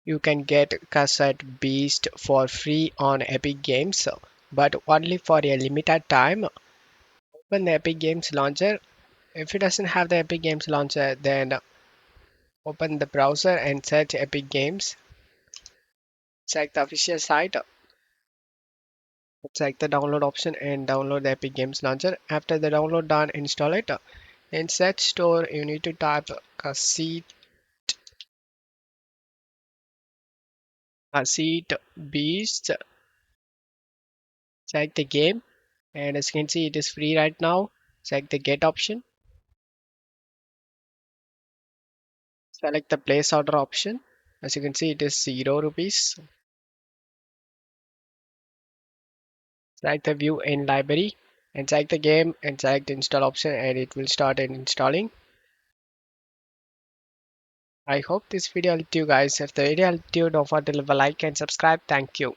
You can get Cassette Beast for free on Epic Games, but only for a limited time. Open the Epic Games launcher. If it doesn't have the Epic Games launcher, then open the browser and search Epic Games. Check the official site. Check the download option and download the Epic Games launcher. After the download done, install it. In search store, you need to type Cassette Beasts. Check the game, and as you can see, it is free right now. Check the get option. Select the place order option. As you can see, it is 0 rupees. Select the view in library and select the game and select the install option, and it will start installing. I hope this video helped you guys. If the video helped you, don't forget to leave a like and subscribe. Thank you.